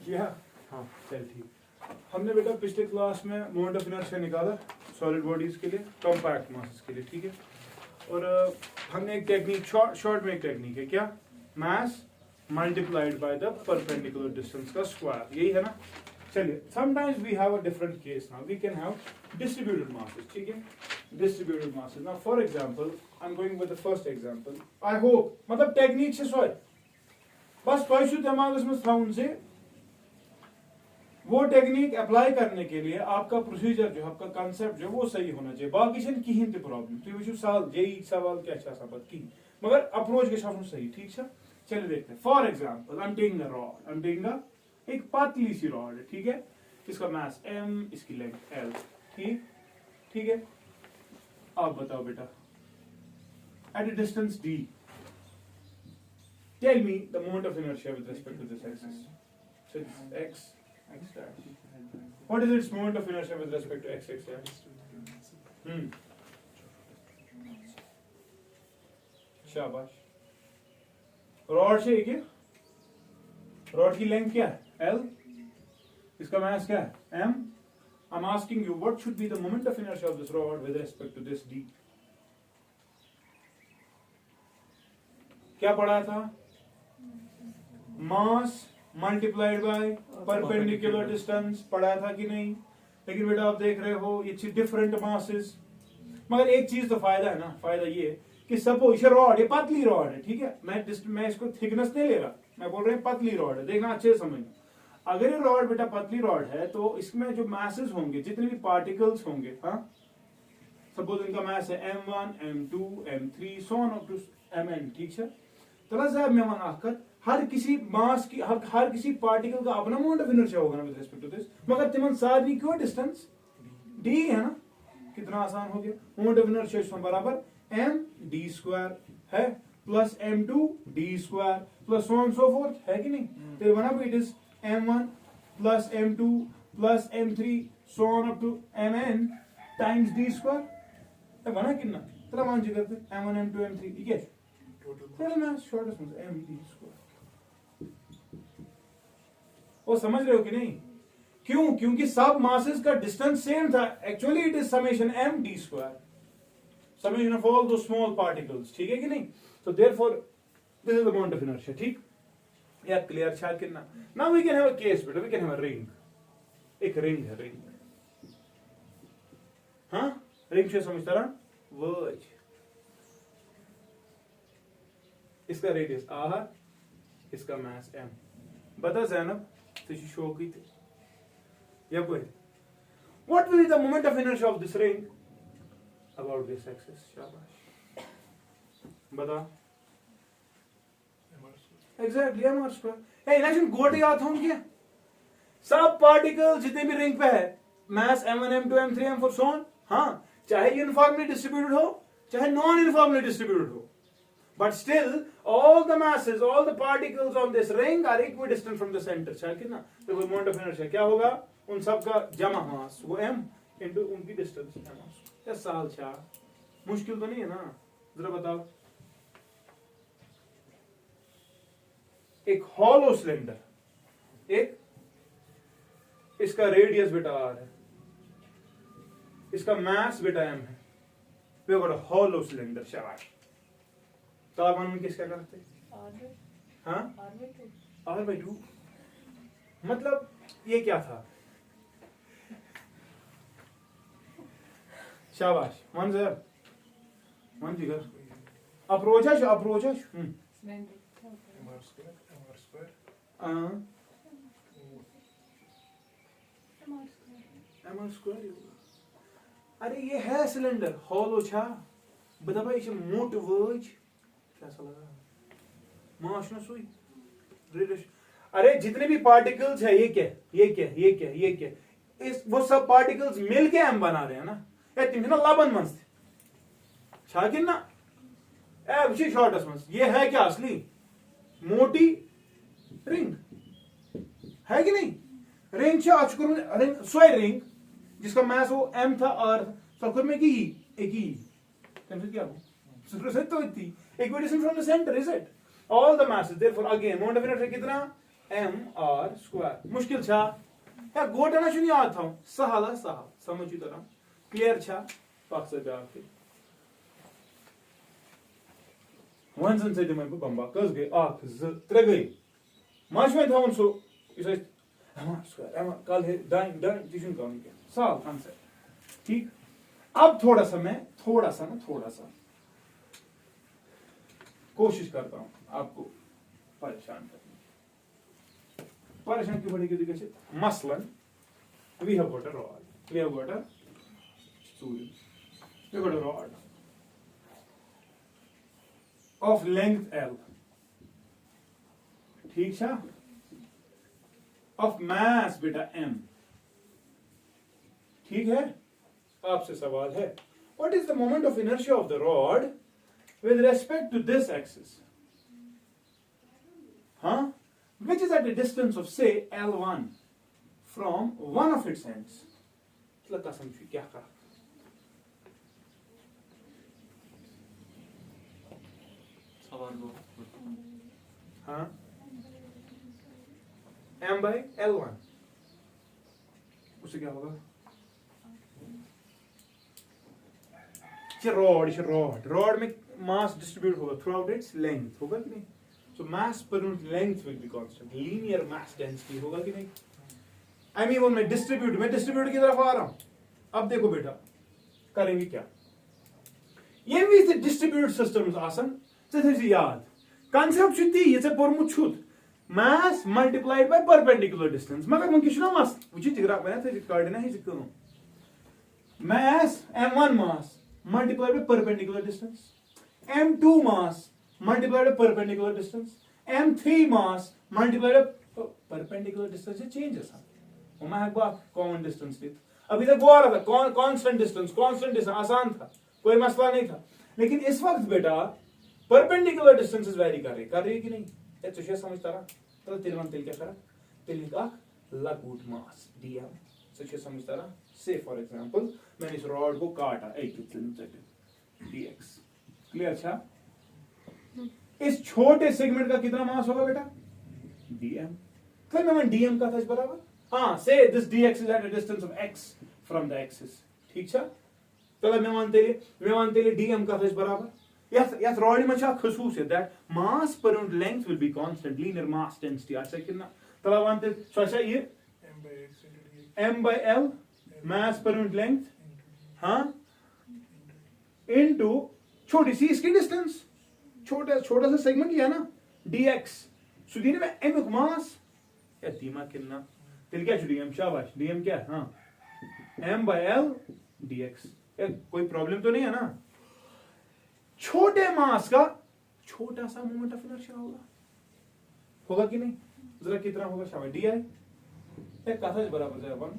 किया? हाँ चल ठीक। हमने बेटा पिछले क्लास में मोमेंट ऑफ इनर्शिया निकाला सॉलिड बॉडीज के लिए, कॉम्पैक्ट मासेस के लिए, ठीक है। और हमने एक टेक्निक शॉर्ट में एक टेक्निक है, क्या? Mass multiplied by the perpendicular distance का स्क्वायर, यही है ना। चलिए, sometimes we have a different case now, we can have distributed masses, ठीक है, distributed masses. Now for example I am going with the first example, I hope मतलब technique से सोए बस तोय छु दिमागस में थाउन से वो टेक्निक अप्लाई करने के लिए आपका प्रोसीजर जो आपका कांसेप्ट जो वो सही होना चाहिए, बाकी छन कहीं ते प्रॉब्लम तुम वो साल जेई सवाल क्या छ आसान पत की, मगर अप्रोच के साथ सही, ठीक है। चलिए देखते हैं। For example I am taking a rod, I am taking एक पतली सी रॉड है, ठीक है, इसका मास m, इसकी लेंथ l, ठीक ठीक है। आप बताओ बेटा, at a distance d tell me the moment of inertia with respect to this axis, so x dash, what is its moment of inertia with respect to x dash? शाबाश। Rod से एक rod की length क्या है l, इसका मास क्या है m। I'm asking you what should be the moment of inertia of this rod with respect to this d। क्या पढ़ा था? मास मल्टीप्लाइड बाय परपेंडिकुलर डिस्टेंस, पढ़ा था कि नहीं? लेकिन बेटा आप देख रहे हो ये डिफरेंट मासेस, मगर एक चीज तो फायदा है ना, फायदा ये कि सपोज ये रॉड, ये पतली रॉड है, ठीक है, मैं इसको थिकनेस नहीं ले रहा, मैं बोल रहा हूँ पतली रॉड है, देखना अच्छे से समझना। अगर ये रॉड बेटा पतली रॉड है तो इसमें जो मासेस होंगे, जितने भी पार्टिकल्स होंगे, हाँ, सपोज इनका मास है m1 m2 m3 so on up to mn, ठीक है। तो साहब मैं वन हर किसी मास की हर किसी पार्टिकल का अपना मोमेंट ऑफ इनर्शिया होगा ना विद रिस्पेक्ट टू दिस, मगर तिमन सारी क्यों डिस्टेंस d है ना, कितना आसान हो गया। मोमेंट ऑफ इनर्शिया इसमें बराबर m d स्क्वायर है plus m2 d square plus so on so forth, है कि नहीं? तो बना it is m1 plus m2 plus m3 so on up to mn times d square, तो बना कितना चला मान जी करते m1 m2 m3 ठीक है, टोटल मास शॉर्टेस्ट में m d स्क्वायर। वो समझ रहे हो कि नहीं? क्यों? क्योंकि सब मासेस का डिस्टेंस सेम था, actually it is summation m d square, summation of all those small particles, ठीक है कि नहीं? तो therefore this is the moment of inertia, ठीक या क्लियर छा कितना? Now we can have a case बेटा, we can have a ring, एक रिंग है, रिंग, हाँ रिंग से समझता रहा वर्ज, इसका रेडियस r, इसका मास m। बता ज़ैनब तुझे शौक ही थे या कोई, what will be the moment of inertia of this ring about this axis? शाबाश, बता। Exactly m r square. ए इलेक्शन गोटे याद हो क्या? सब पार्टिकल जितने भी रिंग पे है, मास m1 m2 m3 m4 so on, हाँ, चाहे यूनिफॉर्मली डिस्ट्रीब्यूटेड हो चाहे नॉन यूनिफॉर्मली डिस्ट्रीब्यूटेड हो, but still all the masses, all the particles on this ring are equidistant from the center, शायद कितना? तो मोमेंट ऑफ इनर्शिया क्या होगा? उन सब का जमा मास वो m इनटू उनकी डिस्टेंस मास। क्या साल छा मुश्किल तो नहीं है ना? जरा बताओ। एक हॉलो सिलेंडर, एक इसका रेडियस बेटा r है, इसका मास बेटा m है, वे बड़ा हॉलो सिलेंडर, शाबाश। तो आप हम किसका करते? हाँ r/2, मतलब ये क्या था? शाबाश मंजर मन जिगर अप्रोच है, अप्रोच है m स्क्वायर। अरे ये है सिलेंडर हॉलो छा, बता भाई इसे मोट वर्ज कैसा लगा? मास ना सोई रिलेशन। अरे जितने भी पार्टिकल्स है, ये क्या ये क्या ये क्या ये क्या, इस वो सब पार्टिकल्स मिलके हम बना रहे हैं ना, ए तुम ना लबन मंस शाकिन ना ए विशेष शॉर्टस मंस, ये है क्या असली मोटी रिंग, है कि नहीं? रिंग से अचकुर रिंग सोई रिंग जिसका मास वो m था r सकुर में की एक ही तमसे क्या हो सुरसत तो इतनी equidistant from the center, is it? All the masses, therefore again moment of inertia कितना? mr²। मुश्किल छा या गोटा ना शुन याद था सहल सहल समझ तरह क्लियर छा पक से ब्याह वन जन से दिम बह बम्बा कस गई अख ज त्रे गई माशवे थवन सो इस कल है डाइन डाइन तिशन कौन क्या साल कॉन्सेप्ट ठीक। अब थोड़ा सा मैं थोड़ा सा कोशिश करता हूं आपको परेशान करने। परेशान क्यों बढ़ेगी देखिए मसलन we have got a rod, we have got a stool, we got a rod of length L, ठीक है, ऑफ मास बेटा M, ठीक है। आपसे सवाल है what is the moment of inertia of the rod with respect to this axis, which is at a distance of say L1 from one of its ends। लगा समझिए क्या कहा, हाँ m by L1 उससे क्या होगा, रॉड में mass distribute होगा थ्रू आउट इट्स लेंथ, होगा कि नहीं। So mass per unit length will be constant, linear mass density, होगा कि नहीं। आई मीन वो मैं डिस्ट्रीब्यूट की तरफ आ रहा हूं। अब देखो बेटा करेंगे क्या, ये भी डिस्ट्रीब्यूट सिस्टम्स आसन से याद कॉन्सेप्ट छुती ये से पोरमुत छुत मास मल्टीप्लाइड बाय परपेंडिकुलर डिस्टेंस, मगर वंकि छुना मस वुचि तिगरा बना थे कार्डिना है जिकनो मास m1 mass multiplied by perpendicular distance, m2 mass multiplied by perpendicular distance, m3 mass multiplied by perpendicular distance से change है साथ। और मैं एक बार common distance ली, अभी तक वो आ रहा था constant distance आसान था, कोई मसला नहीं था। लेकिन इस वक्त बेटा perpendicular distances vary कर रही है कि नहीं, ये तो शेष समझता रहा। तो तिलवन तिल क्या करा, तिल का लघुट mass dm से समझता रहा। से फॉर एग्जांपल मैंने इस रॉड को काटा dx, क्लियर अच्छा। इस छोटे सेगमेंट का कितना मास होगा बेटा dm, फिर मैं dm का था इस बराबर, हाँ से this dx is eight a distance of x from the axis, ठीक है। चलो मैं मानते ले dm का था इस बराबर यस रॉड में खसूसियत that mass per unit length will be constant, linear mass density अच्छा कितना तला मानते सोचा ये m by L mass per unit length, हाँ इनटू छोटी सी इसकी डिस्टेंस, छोटा सा सेगमेंट लिया ना dx सुधीने में m एक मास या दिमाग कितना तिल क्या dm शाबाश dm क्या, हाँ m by L dx, कोई प्रॉब्लम तो नहीं है ना। छोटे मास का छोटा सा मोमेंट ऑफ इनर्शिया होगा कि नहीं, जरा कितना होगा शाबाश di एक कथा बराबर है अपन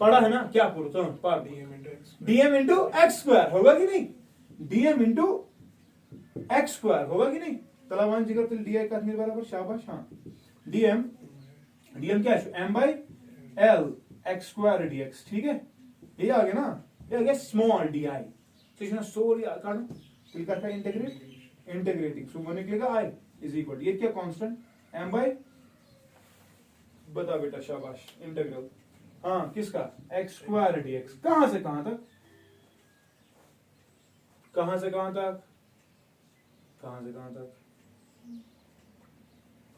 पढ़ा है ना क्या पूरा पार dm into x स्क्वायर होगा कि नहीं, dm into x स्क्वायर होगा कि नहीं। तलावान जिगर तिल di का मेरे बराबर शाबाश, हाँ dm क्या है m by L x square dx, ठीक है। ये आ गया ना, ये आ गया स्मॉल di, तो इसमें सोल या काटो तिल का इंटीग्रेटिंग सो वो निकलेगा i इज इक्वल ये क्या कांस्टेंट m by बता बेटा शाबाश इंटीग्रल, हाँ किसका x स्क्वायर dx, कहां से कहां तक, कहां से कहां तक, कहां से कहां तक,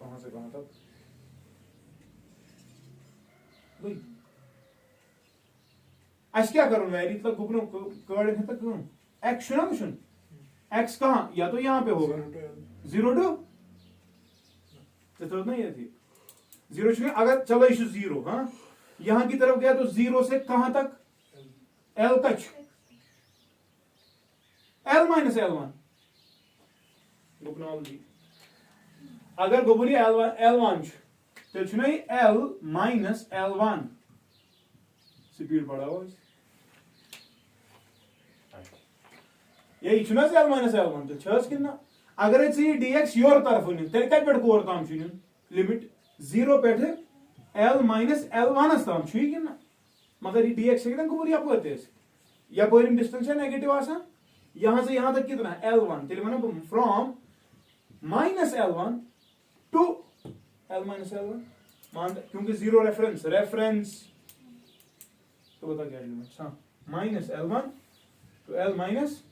कहां से कहां तक भाई आज क्या करूं मैं इतना गुबनो कड़े तक करूं x सुना मुशन x कहां या तो यहां पे होगा 0 to नहीं है 0 अगर चलो इशू 0, हाँ यहां की तरफ गया तो 0 से कहां तक L तक L माइनस L1 गुबनॉलजी, अगर गुबनी L1 तो चुनाई L माइनस L1 स्पीड बढ़ाओ ये चुना से L माइनस L1 तो छस कितना अगर ये dx योर तरफ नी तेरे कट पेट कोर ताम छु लिमिट 0 पेट L माइनस L1 ताम छु किना मगर ये dx कितना को पूरी आपको तेस या कोई डिस्टेंस है नेगेटिव आसा यहां से यहां तक कितना L1 तेरे माने from minus L1 to L minus L1 मान, क्योंकि जीरो रेफरेंस तो बता क्या लिमिट्स, हाँ minus L1 to L minus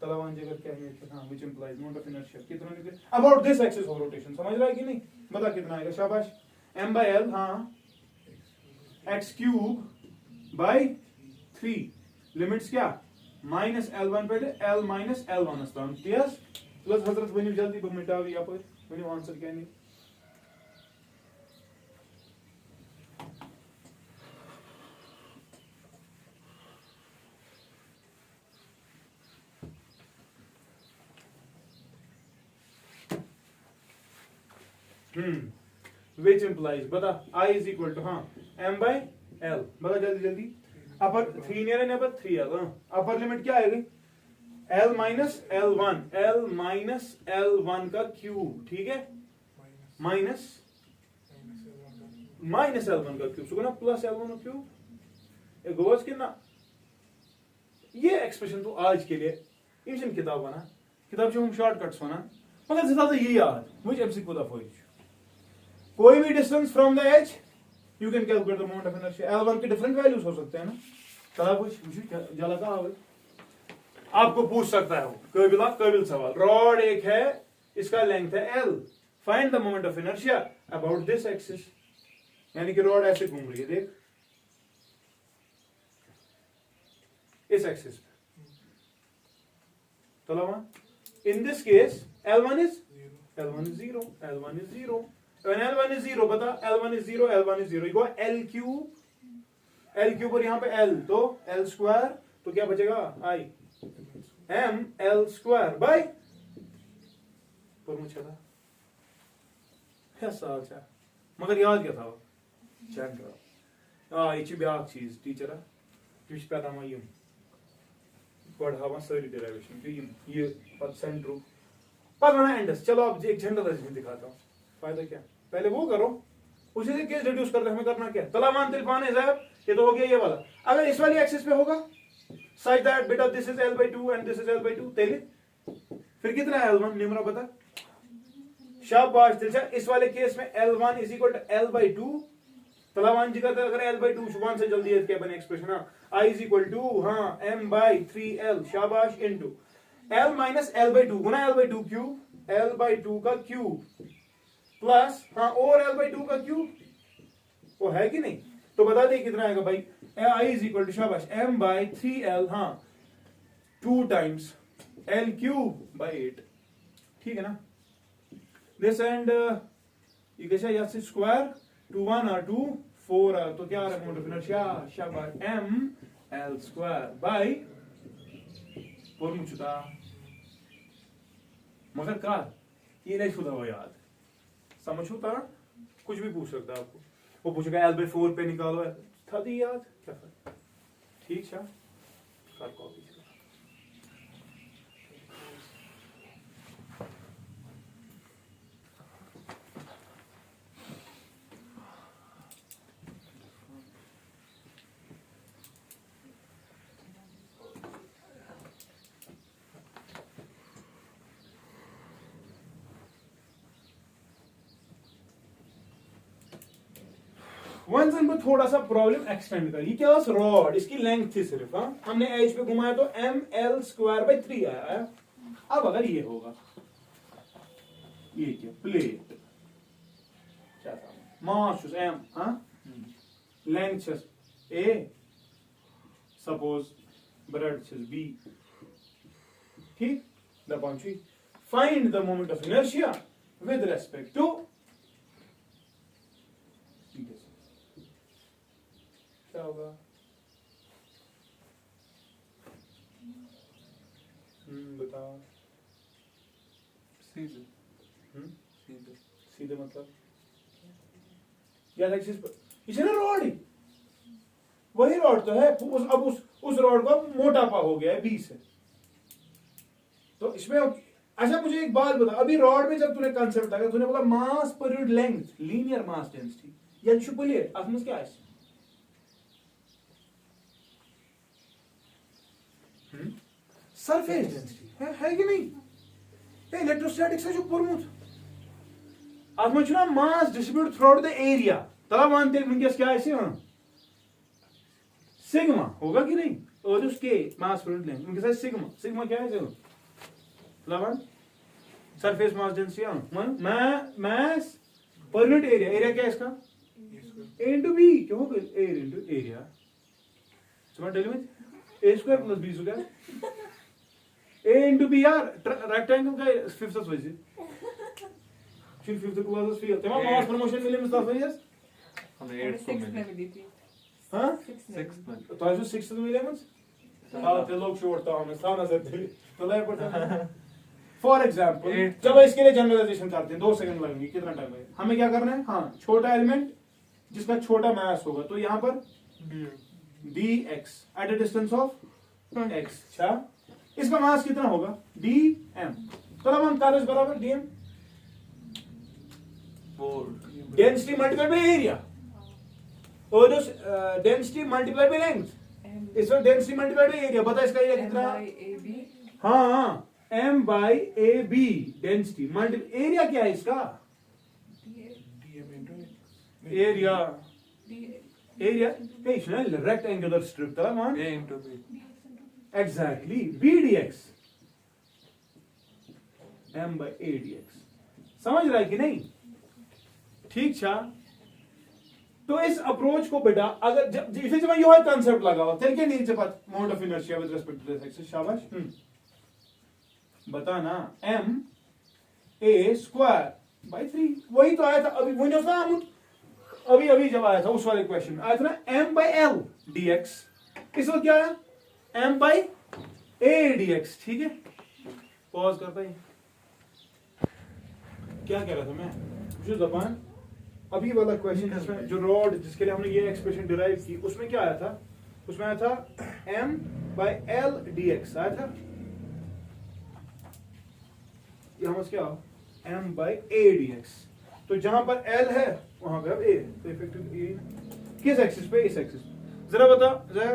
तलावान जगह क्या है, हाँ which implies moment of inertia कितना निकले about this axis of rotation, समझ रहा है कि नहीं, बता कितना आएगा, शाबाश, m by L, हाँ x cube by 3 लिमिट्स क्या माइनस L1 पे L माइनस L1 अस्तान यस प्लस हजरत बनी जल्दी बम मिटाओ यहाँ पर बनी आंसर क्या नहीं which implies बता I is equal to हाँ m by L, बता जल्दी अपर 3 नियर है पर 3L, हाँ अपर लिमिट क्या आएगी L माइनस L1 का क्यूब, ठीक है माइनस L1 का क्यूब सुना प्लस L1 का क्यूब एक गोस कितना ये एक्सप्रेशन तो आज के लिए इंशन किताब बना किताब जो हम शॉर्टकट्स बना मगर ज्यादा ये याद मुझे एमसी को दा फोइज कोई भी distance from the edge you can calculate the moment of inertia L1 के डिफरेंट वैल्यूज हो सकते हैं ना, चला कुछ जला का आपको पूछ सकता है वो काबिल सवाल, रॉड एक है इसका लेंथ है L, find the moment of inertia about this axis, यानी कि रॉड ऐसे घूम रही है देख इस एक्सिस पे, चला in this case L1 is 0 when L1 is 0 बता L1 is 0 eco L cube और यहाँ पे L तो L स्क्वायर तो क्या बचेगा I M L square by पर मुझे था साल चा मगर याद क्या था चेक करो ये ची ब्याक चीज टीचर ये पैदा मा यम पढ़ हवा सारी डेरिवेशन तो ये परसेंट पर वहां एंडस, चलो अब एक जनरल रेजमेंट दिखाता हूँ, फायदा क्या पहले वो करो उसी से केस रिड्यूस करते हमें करना क्या तलामान तिलफान साहब ये तो हो गया ये वाला, अगर इस वाली एक्सिस पे होगा such that bit of this is L/2 and this is L/2 तेले फिर कितना है L1 निम्रा बता शाबाश दिलचा, इस वाले केस में L1 is equal to L/2 तलावान जी का अगर L/2 शुभान से जल्दी क्या बने एक्सप्रेशन, हाँ I is equal to हाँ M/3L शाबाश into L माइनस L/2 गुना L/2 क्यूब L/2 का क्यूब प्लस हाँ और L/2 का क्यूब वो है कि नहीं, तो बता दे कितना आएगा भाई I is equal to शाबाश M/3L हाँ 2 times L क्यूब by 8, ठीक है ना दिस एंड ये कैसा यहाँ से स्क्वायर 2 1 और 2 4 तो क्या आ रहा है मोमेंट ऑफ इनर्शिया शाबाश M L स्क्वायर बाय और मुझता मगर का ये नहीं खुदा हो याद समझ होता कुछ भी पूछ सकता है आपको, वो पूछेगा L/4 पे निकालो था दी याद क्या फर्क, ठीक है कर कॉपी वंसन पर थोड़ा सा प्रॉब्लम एक्सटेंड कर, ये क्या रॉड इसकी लेंथ थी सिर्फ, हाँ हमने एज पे घुमाया तो ML स्क्वायर बाय 3 आया, अब अगर ये होगा ये क्या प्लेट क्या था मास M हाँ length A suppose breadth B, ठीक दपान find the moment of inertia with respect to क्या होगा बताओ सीधे मतलब यार एक्सिस पर इसे ना रॉड ही वही रॉड तो है अब उस रॉड का मोटापा हो गया है 20 से, तो इसमें अच्छा मुझे एक बात बता, अभी रॉड में जब तूने कंसेप्ट आया तूने बोला mass per unit length linear mass density या शुपलिए आसमस क्या है सरफेस डेंसिटी है कि नहीं, इलेक्ट्रोस्टैटिक्स है जो पुरमुत अब मुझे ना mass distribute throughout the area तला वन तेल विंकस क्या ऐसे सिग्मा होगा कि नहीं और उसके मास फ्रंट लेंथ उनके साथ सिग्मा सिग्मा क्या है तला one surface mass density mass per unit area area क्या है इसका a into b क्या होगा a into area समझ tell me a square plus b square a into b यार रेक्टेंगल का फिफ्थ ऑफ वैसे फिर फिफ्थ क्लास फील तमाम मास प्रमोशन मिले मुस्तफा यस हमने 8 को मिले हां 6 में तो आज 6 में मिले मुझ हां ते लोग छोड़ता हूं मैं साना से तो ले पड़ता फॉर एग्जांपल चलो इसके लिए जनरलाइजेशन करते हैं 2 सेकंड लगेंगे कितना टाइम लगेगा हमें क्या करना है हां छोटा एलिमेंट जिसका छोटा मास होगा तो यहां पर dx at a distance of x अच्छा इसका मास कितना होगा dm तो हम कागज बराबर dm 4 density multiply by area और जो डेंसिटी मल्टीप्लाई बाय लेंथ इसका डेंसिटी मल्टीप्लाई बाय एरिया बता इसका एरिया कितना हाँ हाँ m by ab density multiply area क्या है इसका एरिया एरिया रेक्टेंगुलर स्ट्रिप तला मान a into b exactly b dx m by a dx समझ रहा है कि नहीं ठीक छा तो इस अप्रोच को बेटा अगर जब यो कंसेप्ट लगा हुआ तेरे के नीचे बात moment of inertia with respect to this axis शाबाश बता ना m a स्क्वायर बाय 3 वही तो आया था अभी वो ना अभी अभी जब आया था उस वाले क्वेश्चन में आया था ना m by l dx इस वक्त क्या आया m by a dx ठीक है पॉज करता ही क्या कह रहा था मैं जो जबान अभी वाला क्वेश्चन जिसमें जो रॉड जिसके लिए हमने ये एक्सप्रेशन डिराइव की उसमें क्या आया था उसमें आया था m by l dx आया था यहां क्या m by a dx तो जहां पर l है वहां पे अब a तो इफेक्टिव a किस एक्सिस पे इस एक्सिस जरा बता जरा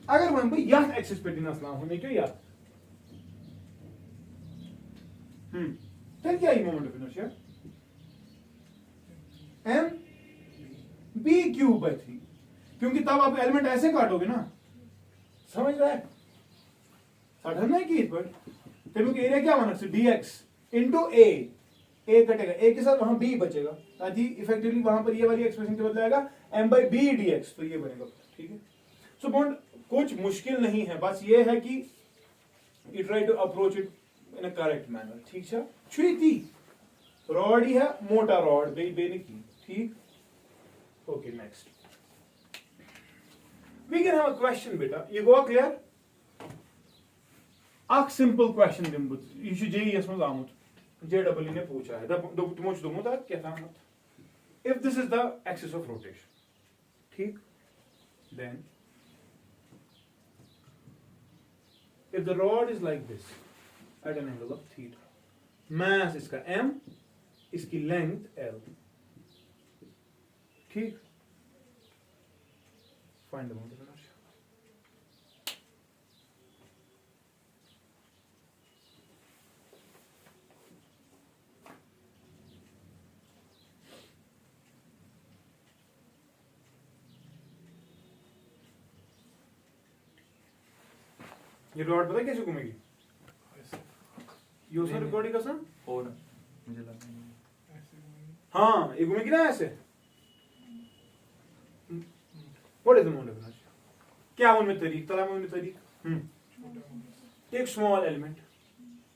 अगर मैं भाई यह एक्सिस पे दिन असलाम होने क्यों यार फिर क्या ही moment of inertia m b cube by 3 क्योंकि तब आप एलिमेंट ऐसे काटोगे ना समझ रहा है साढ़े की पर क्योंकि एरिया क्या बना dx into a कटेगा a के साथ वहां b बचेगा ताकि इफेक्टिवली वहां पर ये वाली एक्सप्रेशन के बदले आएगा m by b dx तो ये बनेगा ठीक है सो बॉन्ड कुछ मुश्किल नहीं है बस ये है कि you try to approach it in a correct manner ठीक है छुई रॉड ही है मोटा रॉड बेने की ठीक okay next we can have a question बेटा ये गो क्लियर अक सिंपल क्वेश्चन दिम बत ये JES में आमुत JEE ने पूछा है तुमो दोमुत क्या था if this is the axis of rotation ठीक then if the rod is like this at an angle of theta mass इसका m इसकी length l ठीक find the moment of inertia ये रॉड पता है कैसे घूमेगी ये उसने रिकॉर्डिंग का सन हो ना मुझे लगा हाँ ये घूमेगी ना ऐसे what is the moment of inertia क्या उनमें तरीक तला में उनमें तरीक एक स्मॉल एलिमेंट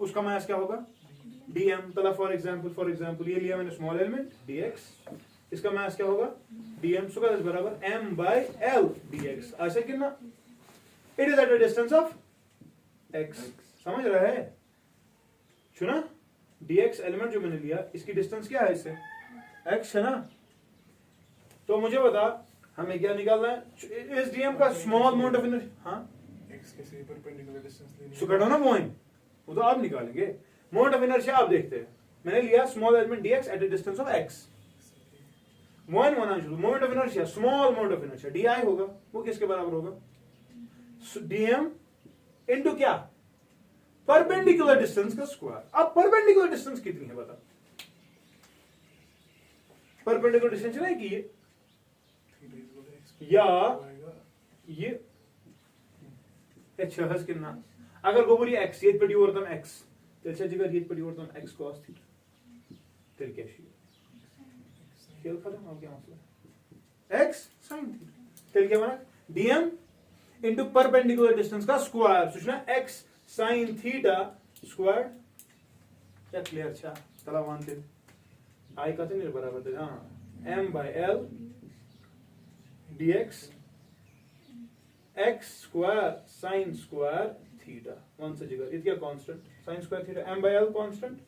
उसका मास क्या होगा dm तला फॉर एग्जांपल ये लिया मैंने स्मॉल एलिमेंट dx इसका मास क्या होगा dm सो का बराबर m by l dx ऐसे कितना it is eight a distance of x समझ रहा है सुना dx एलिमेंट जो मैंने लिया इसकी डिस्टेंस क्या है इससे x है ना तो मुझे बता हमें क्या निकालना है इस dm का स्मॉल मोमेंट ऑफ इनर्शिया हां x के से परपेंडिकुलर डिस्टेंस लेनी सो कटो ना पॉइंट वो तो आप निकालेंगे मोमेंट ऑफ इनर्शिया आप देखते हैं मैंने लिया small element dx at a distance of x one moment of inertia small moment of inertia di होगा वो किसके बराबर होगा dm इनटू क्या परपेंडिकुलर डिस्टेंस का स्क्वायर अब परपेंडिकुलर डिस्टेंस कितनी है बता परपेंडिकुलर डिस्टेंस है कि ये theta is equal to x या आएगा ये छहस कितना अगर गोबर ये x ये पे वर्तन x तेल जगह ये पे वर्तन x cos थीटा तेल क्या खेल खत्म हो गया मसला x sin थीटा तेल क्या बना dm into perpendicular distance का स्क्वायर सुचना x sin थीटा स्क्वायर क्या क्लियर छा तला मानते आई का तो नहीं बराबर है हां m/l dx x square sin square theta one से जगह ये क्या constant sin square theta m/l constant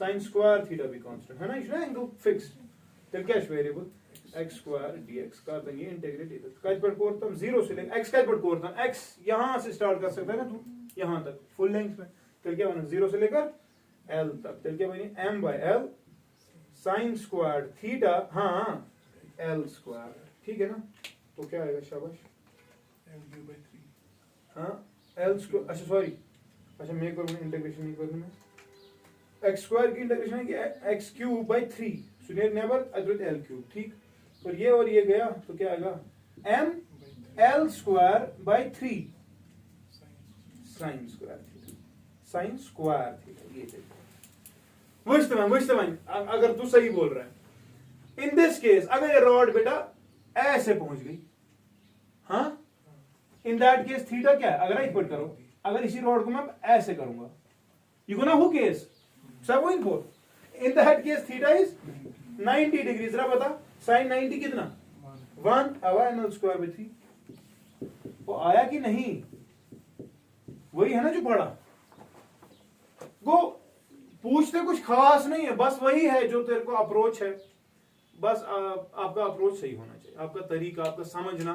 sin square theta भी कांस्टेंट है ना इसमें एंगल फिक्स्ड तो क्या वेरिएबल x square dx का तो ये इंटीग्रेट इधर का पर कोरतम 0 से लेकर x का पर कोरतम x यहां से स्टार्ट कर सकता है ना तू यहां तक फुल लेंथ में तो क्या बना 0 से लेकर l तक तो क्या बनी m/l sin square theta हां l square ठीक है ना तो क्या आएगा शाबाश m/3 हाँ l स्क्वायर अच्छा सॉरी अच्छा मैं करूँगा इंटीग्रेशन नहीं करना मैं x स्क्वायर की इंटीग्रेशन है कि x क्यूब बाय 3 सुनिए नेबर अदरत l क्यूब ठीक और ये गया तो क्या आएगा m l square by 3 sin square theta sin square theta ये देखो मुश्तमन अगर तू सही बोल रहा है इन दिस केस अगर ये रॉड बेटा ऐसे पहुंच गई हाँ इन दैट केस थीटा क्या है अगर राइट पुट करो अगर इसी रॉड को मैं ऐसे करूंगा यू गोना हु केस सब वही बोल in that case theta is 90 degree जरा बता sin 90 कितना 1 आवा ml स्क्वायर बाय 3 वो आया कि नहीं वही है ना जो पढ़ा गो पूछते कुछ खास नहीं है बस वही है जो तेरे को अप्रोच है बस आपका अप्रोच सही होना चाहिए आपका तरीका आपका समझना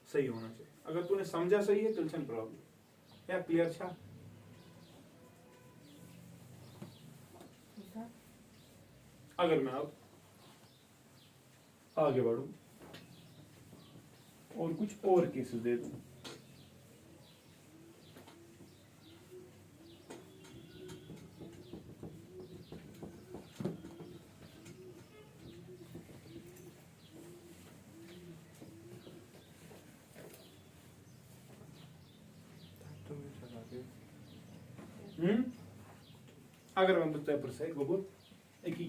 सही होना चाहिए अगर तूने समझा सही है टेंशन प्रॉब्लम क्या क्लियर छा अगर मैं अब आगे बढ़ूं और कुछ और केसेस दे दूं अगर मैं बताया प्रोसेस गोबर एक ही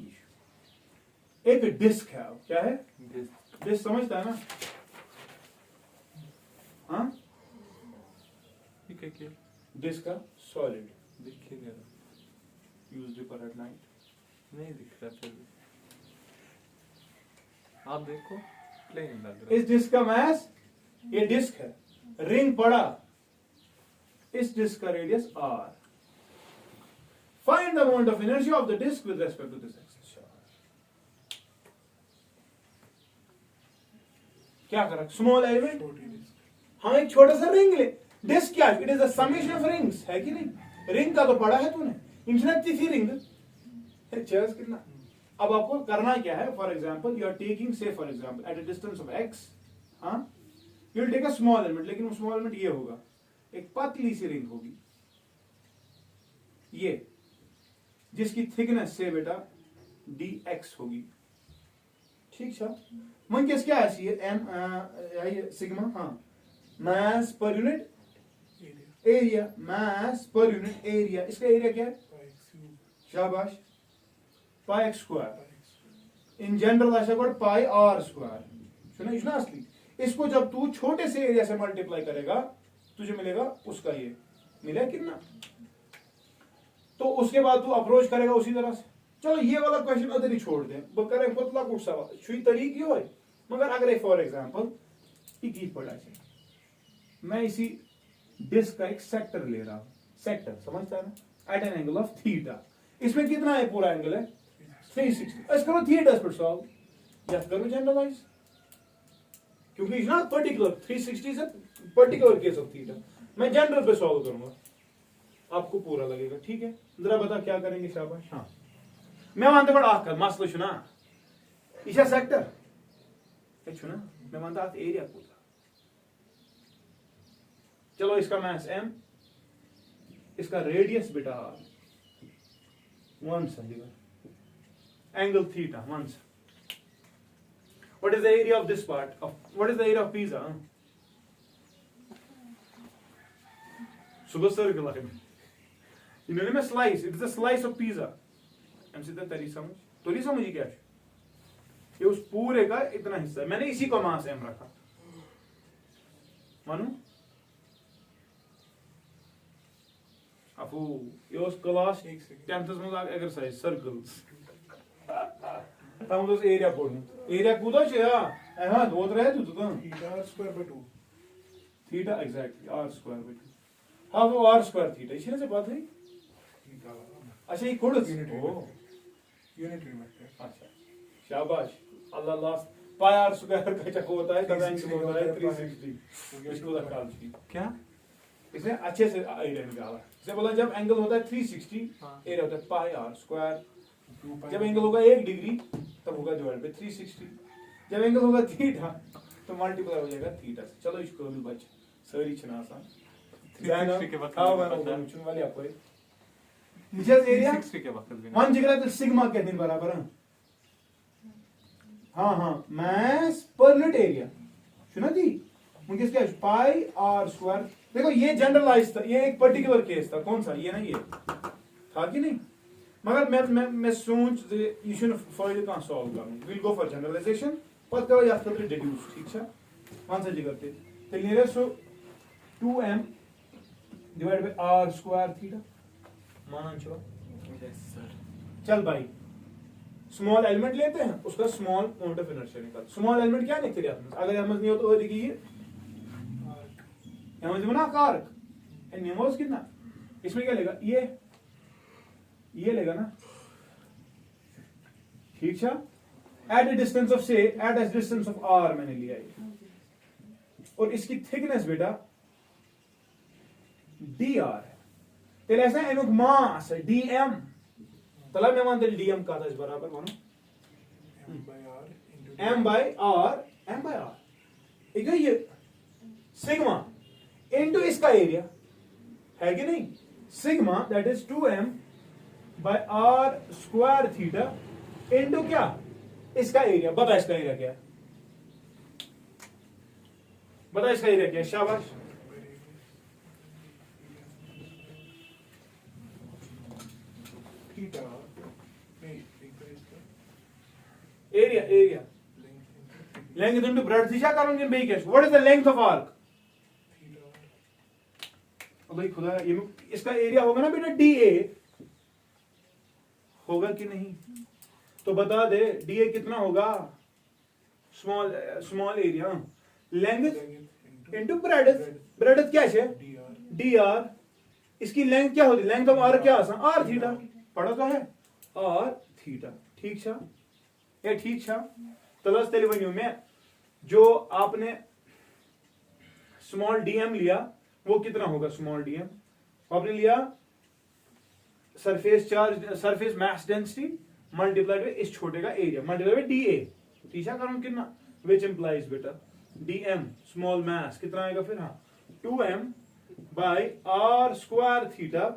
एक डिस्क है क्या है डिस्क समझता है ना हाँ ठीक है क्या डिस्क का सॉलिड दिख ही नहीं रहा यूज्ड फॉर एट नाइट नहीं दिख रहा फिर भी आप देखो प्लेन लग रहा इस डिस्क का मास ये डिस्क है रिंग पड़ा इस डिस्क का radius r find the amount of inertia of the disk with respect to this axis charge क्या करा स्मॉल एलिमेंट छोटी डिस्क हाँ एक छोटा सा रिंग ले डिस्क क्या it is a summation of rings है कि नहीं रिंग का तो पढ़ा है तूने इन्फिनिटी थी रिंग चार्ज कितना अब आपको करना क्या है for example you are taking say for example at a distance of x हाँ you will take a small element लेकिन वो स्मॉल एलिमेंट ये होगा एक पतली सी रिंग होगी ये जिसकी थिकनेस से बेटा dx होगी ठीक है मन किस क्या है एम सिग्मा हाँ मास पर यूनिट एरिया एरिया मास पर यूनिट एरिया इसका एरिया क्या है पाई एक्स क्यूब शाबाश pi x square pi x in general ऐसा कोड पाई आर स्क्वायर सुना इसना असली इसको जब तू छोटे से एरिया से मल्टीप्लाई करेगा तुझे मिलेगा उसका ये मिला कितना तो उसके बाद तू अप्रोच करेगा उसी तरह से चलो ये वाला क्वेश्चन अदर ही छोड़ दे करे पतला कुछ सवाल छुई तरीक ही होए मगर अगर फॉर एग्जांपल की पड़ा है मैं इसी डिस्क का एक सेक्टर ले रहा हूं सेक्टर समझता है ना at an angle of theta इसमें कितना है पूरा एंगल है 360 इस करो थीटा पर सॉल्व या करो जनरलाइज क्योंकि is not particular 360 is a particular case of theta मैं जनरल पे सॉल्व करूंगा आपको पूरा लगेगा ठीक है जरा बता क्या करेंगे शाबाश हाँ मैं मानते बड़ा आकर मसला छुना इशा सेक्टर ये छुना मैं मानता एरिया पूरा चलो इसका मास m इसका रेडियस बेटा वन समझेगा angle theta one What is the area of this part? What is the area of pizza? Sugar circle. You know, a slice. It is a slice of pizza. I'm saying that समझ. तो नहीं समझी क्या? ये उस पूरे का इतना हिस्सा है. मैंने इसी को मास m रखा. मानो? Afu, ये उस क्लास 10th में exercise circles. Tam dos area पढ़ूं. Area कूदा चाहिए. हाँ, दो तरह है तो Theta r square by 2. Theta exactly r square by 2. हाँ वो r square theta. इसी से बात है. Theta. अच्छा ये कोड Unitary vector. अच्छा शाबाश अल्लाह लास्ट पाई आर स्क्वायर का क्या होता है तब एंगल होता है 360 इसको रखा जी क्या इसने अच्छे से एरिया निकाला जैसे बोला जब एंगल होता है 360 एरिया होता है पाई आर स्क्वायर जब एंगल होगा 1 डिग्री तब होगा डिवाइड बाय 360 जब एंगल होगा थीटा तो मल्टीप्लाई हो जाएगा थीटा से चलो इसको भी बच सारी चना आसान 360 के वक्त हां मैं चुन वाली आपको मुझे एरिया 360 के वक्त भी 1 जिगरा तो सिग्मा के दिन बराबर है हाँ मास पर यूनिट एरिया सुना थी उनके क्या पाई आर स्क्वायर देखो ये जनरलाइज था ये एक पर्टिकुलर केस था कौन सा ये ना ये था कि नहीं मगर मैं सोच ये शुड फाइल का सॉल्व करूं विल गो फॉर जनरलाइजेशन पर करो या फिर डिड्यूस ठीक है कौन सा जी करते तो ये सो 2m divide by r square theta माना चलो यस सर चल भाई स्मॉल एलिमेंट लेते हैं उसका स्मॉल अमाउंट ऑफ इनर्शिया निकाल स्मॉल एलिमेंट क्या लिखते हैं अगर एमएस नहीं हो तो लिखिए एमएस बना कारक एनिमोस कितना इसमें क्या लेगा ये लेगा ना ठीक है एट अ डिस्टेंस ऑफ से eight a distance of r मैंने लिया है और इसकी थिकनेस बेटा dr है तेरे ऐसा एनुक मास है dm तला मैं मानते dm का था इस बराबर मानो m by r एक ये सिग्मा इनटू इसका एरिया है कि नहीं sigma that is 2m by r square theta into क्या इसका एरिया बता इसका एरिया क्या है बता इसका एरिया क्या है शाबाश Theta. Area length into breadth दिशा करूंगे भाई क्या what is the length of arc भाई खुदा ये इसका एरिया होगा ना बेटा डीए होगा कि नहीं तो बता दे डीए कितना होगा small area length into breadth क्या है dr इसकी लेंथ क्या होती लेंथ ऑफ आर क्या आसान r थीटा पढ़ा तो है r थीटा ठीक है ये ठीक है तलस तेरे वन्यू में जो आपने स्मॉल डीएम लिया वो कितना होगा स्मॉल डीएम आपने लिया surface charge surface mass density multiplied by इस छोटे का एरिया मल्टीप्लाइड बाय डीए ठीक है करूं कितना व्हिच इंप्लाइज बेटा डीएम स्मॉल मास कितना आएगा फिर हाँ 2m by r square theta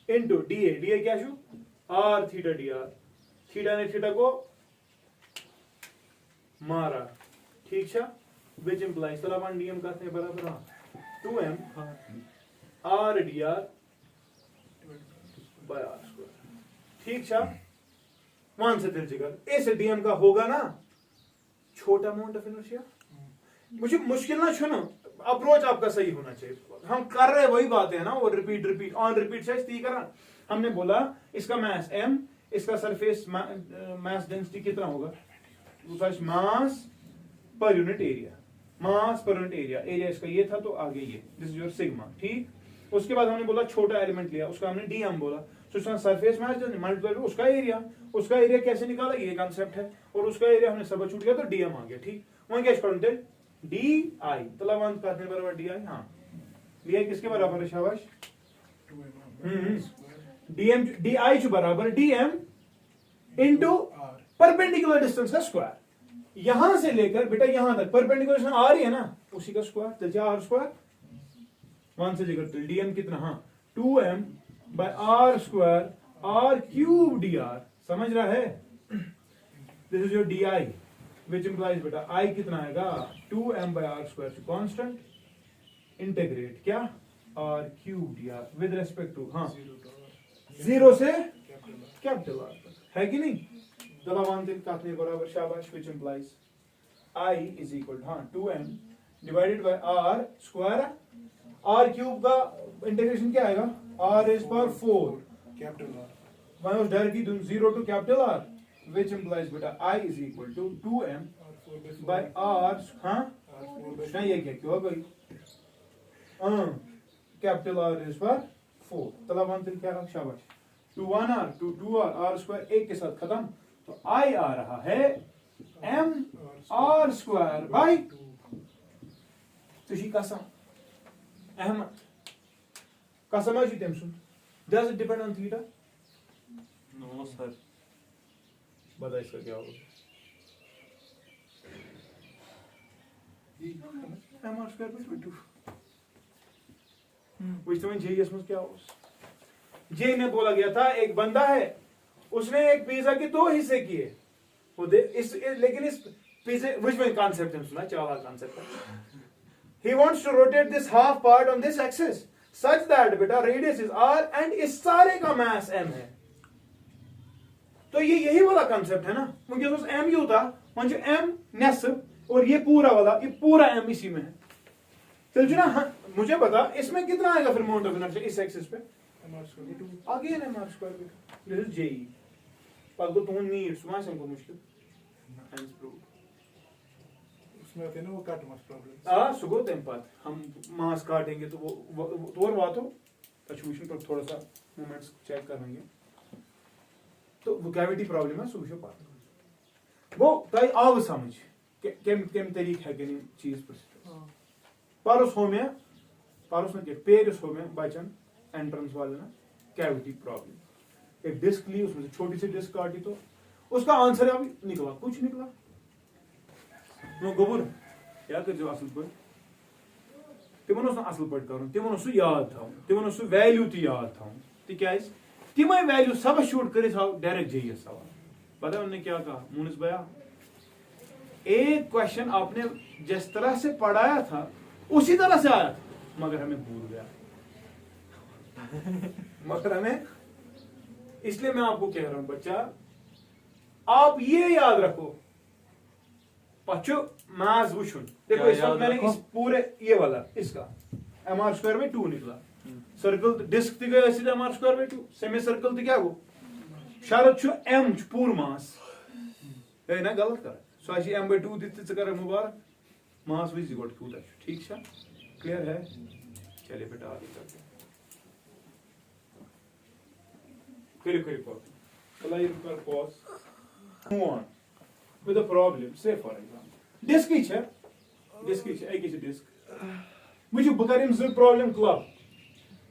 into da क्या छू r थीटा dr थीटा ने थीटा को मारा ठीक है which implies तला वन डीएम करते हैं बराबर हाँ 2m r dr by r square ठीक है वन से दिल जिगर इस डीएम का होगा ना छोटा अमाउंट ऑफ इनर्शिया मुझे मुश्किल ना छुनो अप्रोच आपका सही होना चाहिए हम कर रहे वही बातें हैं ना वो रिपीट ऑन रिपीट से ती करा हमने बोला इसका मास m इसका सरफेस मास डेंसिटी कितना होगा मास पर यूनिट एरिया मास पर यूनिट एरिया इसका ये था तो आगे ये दिस इज योर सिग्मा ठीक उसके बाद हमने बोला छोटा एलिमेंट लिया उसका हमने डीएम बोला तो उसका सरफेस मास मल्टीप्लाई उसका एरिया कैसे निकाला ये कांसेप्ट है और उसका एरिया हमने सब छूट गया तो डीएम आ गया ठीक वहां क्या करते डी आई तलावान करने बराबर डी आई हाँ डी आई किसके बराबर है शाबाश डीएम डी आई बराबर डीएम इनटू परपेंडिकुलर डिस्टेंस का स्क्वायर यहां से लेकर बेटा यहां तक परपेंडिकुलर डिस्टेंस आ रही है ना उसी का स्क्वायर तो क्या आर स्क्वायर वन से लेकर तो डीएम कितना हाँ 2m by r square r cube d r समझ रहा है this is your d I which implies बेटा I कितना आएगा 2m by r square to constant integrate क्या r cubed यार with respect to हाँ 0 से capital R तक है कि नहीं दला वांतिल काटने बराबर शाबाश which implies I is equal to हाँ 2m divided by r square r cube का integration क्या आएगा r is power 4 Capital R. मैं उस डायरेक्टली दूं 0 to capital R which implies बेटा I is equal to 2m R4 by r हाँ R4 by नहीं ये क्या क्यों हो गई कैपिटल R is पर 4 तला वांतिल क्या रहा शाबाश 2 1 r 2 2 r r square एक के साथ खत्म तो I आ रहा है m r square by तुझी कसम अहमद कसम है जी तेम सुन does it depend on theta No, sir. बता इसका क्या होगा m r square by 2 which तो JS में क्या होगा जे में बोला गया था एक बंदा है उसने एक पिज्जा के दो हिस्से किए वो लेकिन इस पिज्जे which में कॉन्सेप्ट है सुना चावल concept he wants to rotate this half part on this axis such that बेटा radius is r and इस सारे का mass m है तो ये यही वाला कॉन्सेप्ट है ना मुझे उस m यू था मुझे m नेस्फ और ये पूरा वाला ये पूरा m इसी में है चल जो ना हाँ, मुझे बता इसमें कितना आएगा फिर मोमेंट ऑफ इनर्शिया इस एक्सिस पे MR square by 2. आगे है मार्क्स स्क्वायर भी दिस इज जेई पर को तुम नीड सुना से हमको मुश्किल हेंस प्रूव उसमें आते हैं ना वो कट मास प्रॉब्लम. सुगो तेम पात हम मास काटेंगे तो वो तोर वातो तशविशन पर थोड़ा सा मोमेंट्स चेक करेंगे तो वो कैविटी प्रॉब्लम है सुबह पात वो ताई आव समझ केम तरीक है कि चीज पर पारस हो में पारस में के पेरिस हो में बचन एंट्रेंस वाले ना कैविटी प्रॉब्लम एक डिस्क ली उसमें से छोटी सी डिस्क काटी तो उसका आंसर अभी निकला कुछ निकला नो गोबर क्या कर जो असल पर तिमन असल पर करूँ तिमन याद था तिमन वैल्यू ती याद था तिकाज तिम वैल्यू सब शूट कर डायरेक्ट जाइए सवाल पता है उन्होंने क्या कहा मुनिस भैया एक क्वेश्चन आपने जिस तरह से पढ़ाया था उसी तरह से आया था मगर हमें भूल गया मगर हमें इसलिए मैं आपको कह रहा हूं बच्चा आप ये याद रखो पचो मास वुशुन देखो इस वक्त मैंने इस पूरे ये वाला इसका mr स्क्वायर में 2 निकला सर्कल डिस्क ती गई ऐसे mr स्क्वायर में 2 सेमी सर्कल ती क्या गो शरत छु m छु पूर मास है ना गलत कर सो आज m by 2 दित्ते च कर मुबारक मास विज गोट कूदा ठीक है क्लियर है चलिए बेटा आगे चलते हैं करिए पॉज चलिए कर pause move on with a problem say for example disk is है एक ही डिस्क मुझे बकरीम से प्रॉब्लम क्लब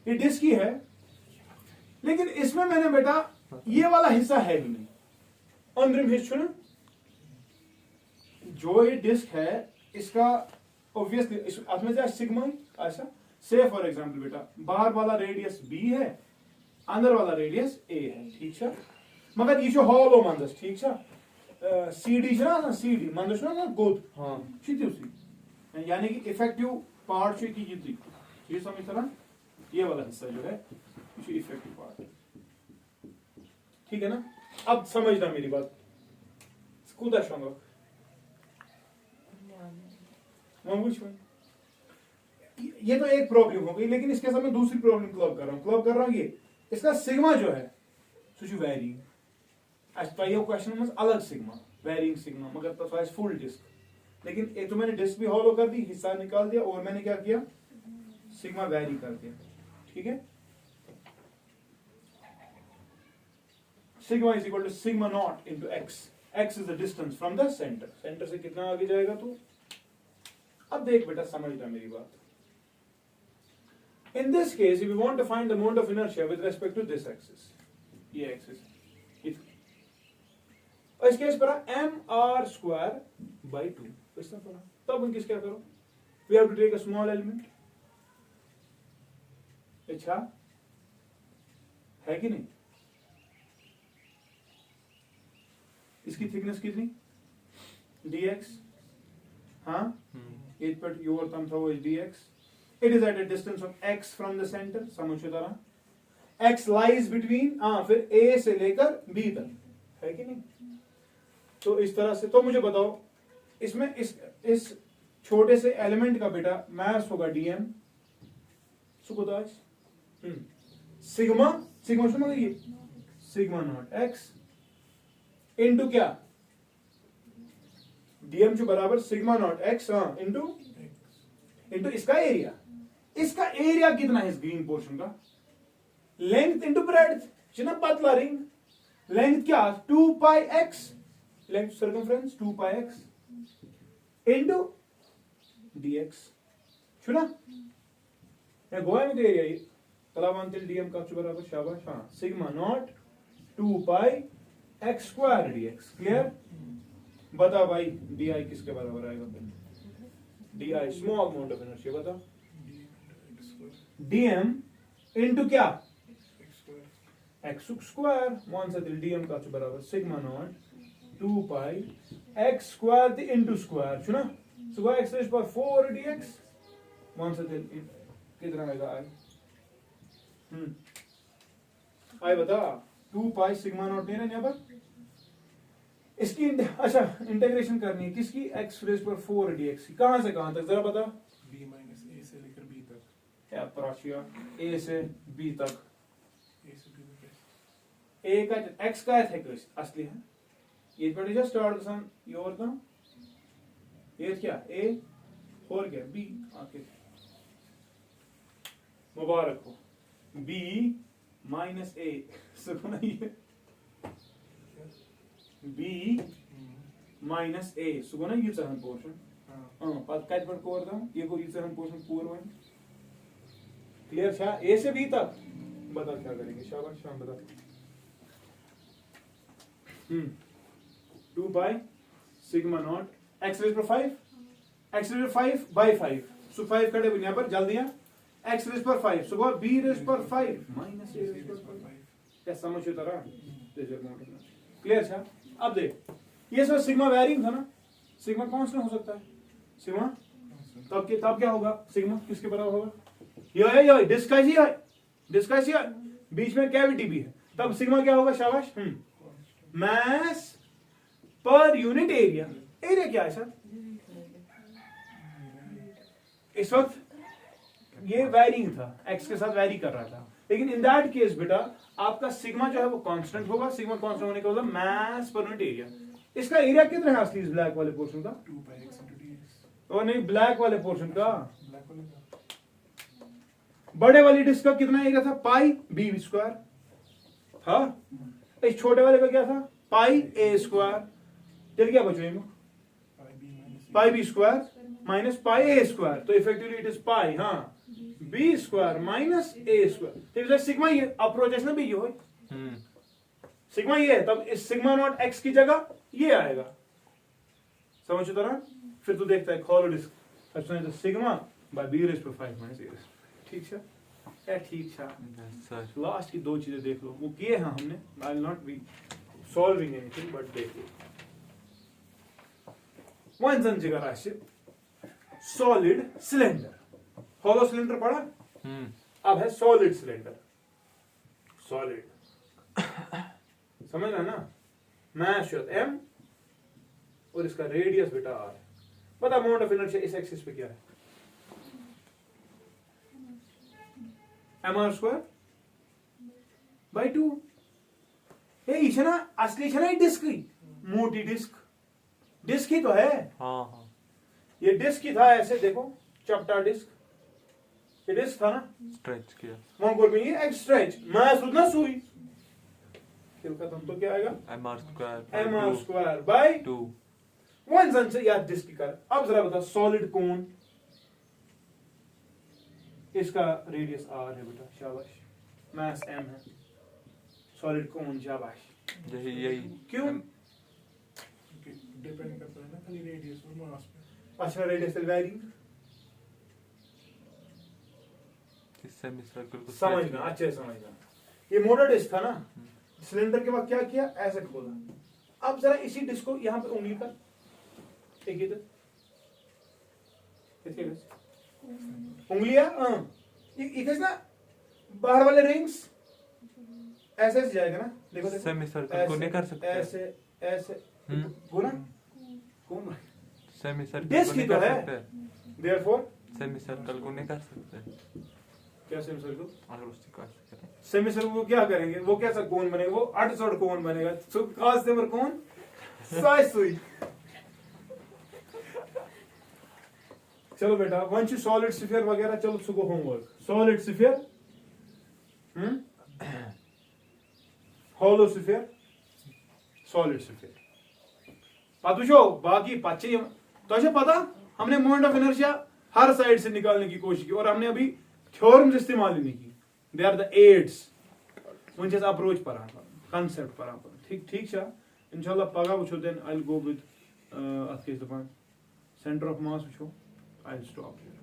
ये डिस्क ही है लेकिन इसमें मैंने बेटा ये वाला हिस्सा है ही नहीं अंदरिम हिस्सा ना जो ये डिस्क है इसका ऑब्वियसली इसमें से सिग्मा ऐसा से फॉर एग्जांपल बेटा बाहर वाला रेडियस b है अंदर वाला रेडियस a है ठीक है मगर ये जो हॉलो मंदस ठीक है CD ना CD मंदस ना गोद हां ठीक है यानी कि इफेक्टिव पार्ट से की ये समझ तरह ये वाला हिस्सा जो है ये इफेक्टिव पार्ट ठीक है ना अब समझना मेरी बात कूदा शंगा ये तो एक प्रॉब्लम हो गई लेकिन इसके साथ मैं दूसरी प्रॉब्लम क्लब कर रहा हूं ये इसका सिग्मा जो है सो वैरिंग ये क्वेश्चन में अलग सिग्मा वैरिंग सिग्मा मगर तो फुल डिस्क लेकिन एक तो मैंने डिस्क भी हॉलो कर दी हिस्सा निकाल दिया और मैंने क्या किया सिग्मा वैरी कर दिया ठीक है sigma is equal to sigma not into x x is the distance from the centre से कितना आगे जाएगा तू अब देख बेटा समझना मेरी बात in this case if you want to find the moment of inertia with respect to this axis ये axis और इस केस पर mr square by 2 इस तरह पढ़ा तब हम किस क्या करो we have to take a small element अच्छा है कि नहीं इसकी थिकनेस कितनी dx हाँ ये पे योर तम था वो dx it is at a distance of x from the center समझो तरह x lies between फिर a से लेकर b तक है कि नहीं। तो इस तरह से तो मुझे बताओ इसमें इस छोटे से एलिमेंट का बेटा मास होगा dm सुखदास सिग्मा सिग्मा सुनो ये सिग्मा नॉट x इनटू क्या dm जो बराबर सिग्मा नॉट x इनटू इसका एरिया कितना है इस ग्रीन पोर्शन का लेंथ इनटू ब्रेड्थ ना पतला रिंग लेंथ क्या 2 पाई x लेंथ सर्कमफ्रेंस 2 पाई x इनटू dx सुना मैं गोया में एरिया ये तलावांतिल dm का बराबर शाबाश हाँ sigma not 2 pi x square dx clear बता भाई di किसके बराबर आएगा फिर di small amount of inertia बता dm इनटू क्या x स्क्वायर वन से dm का बराबर sigma not 2 pi x square into square सुना सुबह x रेज़ पर 4 dx वन से कितना आएगा आई आई बता 2 पाई सिग्मा नॉट नहीं रहने पर इसकी अच्छा इंटीग्रेशन करनी है किसकी x रेज़ पर 4 dx कहां से कहां तक जरा बता b माइनस a से लेकर b तक या प्राशिया a से b तक a से b तक a का x का है कुछ असली है ये पर जस्ट स्टार्ट सन योर था ये क्या a और क्या b आके मुबारक हो b माइनस a सुना ये b माइनस a सुना ये चहन पोर्शन हां पत कत पर कोर दा ये को ये चहन पोर्शन पूर वन क्लियर छा a से b तक बता क्या करेंगे शाबाश शाम बता 2 pi sigma not x raise पर 5 x रेज़ पर 5 बाय 5 सो 5 कटे यहां पर जल्दी है x रेज़ पर 5 सो b रेज़ पर 5 माइनस a रेज़ पर 5 क्या समझ उतरा क्लियर था। अब देख ये सब सिग्मा वेरिंग था ना सिग्मा कांस्टेंट हो सकता है सिग्मा तब क्या होगा सिग्मा किसके बराबर होगा ये डिस्कस बीच में कैविटी भी है तब सिग्मा क्या होगा शाबाश मास पर यूनिट एरिया क्या है सर इस वक्त ये वेरिंग था x के साथ वेरी कर रहा था लेकिन इन दैट केस बेटा आपका सिग्मा जो है वो कांस्टेंट होगा सिग्मा कांस्टेंट होने का मतलब मास पर यूनिट एरिया इसका एरिया कितना है असली इस ब्लैक वाले पोर्शन का 2 पाई x into dx और नहीं ब्लैक वाले पोर्शन का ब्लैक वाले का बड़े वाली डिस्क का कितना एरिया था पाई b स्क्वायर हाँ इस छोटे वाले का क्या था पाई a स्क्वायर चल क्या बचो पाई b square minus pi a square तो इफेक्टिवली इट इज पाई हाँ b square minus a square तो सिग्मा ये अप्रोचेशन भी ये हो सिग्मा ये है तब इस सिग्मा नॉट x की जगह ये आएगा समझ तो रहा फिर तू देखता है हॉलो डिस्क अच्छा तो सिग्मा बाय b रेज़ पर 5 माइनस a ठीक है क्या ठीक है लास्ट की दो चीजें देख लो वो किए हैं हमने I will not be solving anything but देख लो वन जन जगह राशि सॉलिड सिलेंडर हॉलो सिलेंडर पढ़ा अब है सॉलिड सिलेंडर सॉलिड समझ रहा ना मास m और इसका रेडियस बेटा r है पता अमाउंट ऑफ इनर्शिया इस एक्सिस पे क्या है mr स्क्वायर बाय 2 ये इछना असली इछना डिस्क ही मोटी डिस्क ही तो है हाँ ये डिस्क ही था ऐसे देखो चपटा डिस्क ये डिस्क था ना स्ट्रेच किया मंगोल में ये एक स्ट्रेच मास उतना सुई फिर खत्म तो क्या आएगा mr स्क्वायर बाय 2 वन जन से याद डिस्क कर अब जरा बता सॉलिड कोन इसका रेडियस r है बेटा शाबाश मास m है सॉलिड कोन शाबाश यही क्यों डिपेंड करता है ना खाली रेडियस और मास पे अच्छा रेडियस वेरिंग सेमीसर्कल को समझना अच्छे से समझना ये मोटा डिस्क था ना सिलेंडर के बाद क्या किया ऐसे खोला अब जरा इसी डिस्क को यहां पे उंगली कर देखिए तो उंगलियां ये कैसे ना बाहर वाले रिंग्स ऐसे ऐसे जाएगा ना, देखो देखो सेमी सर्कल को नहीं कर सकते। ऐसे ऐसे वो ना कौन सेमी सर्कल डिस्क को ही नहीं तो कर है, सकते। देयरफॉर सेमी सर्कल को नहीं कर सकते। क्या सेमी सर्कल, अगर उसकी को ऐसे करें सेमी सर्कल को क्या करेंगे, वो कैसा कोन बनेगा, वो 8 कोन बनेगा, सो खास नंबर कोन साइज सुई। चलो बेटा वंश सॉलिड स्फीयर वगैरह, चलो सुगो homework solid sphere, hollow sphere, solid sphere पता छो बाकी पचे तो पता हमने मोमेंट ऑफ इनर्शिया हर साइड से निकालने की कोशिश की और हमने अभी थ्योरम्स इस्तेमाल ही नहीं की, दे आर द एड्स वन अप्रोच पर कंसेप्ट पर ठीक ठीक इंशाल्लाह पगह वो then I will go with अथ के दपान सेंटर ऑफ मास वो आई विल स्टॉप हियर।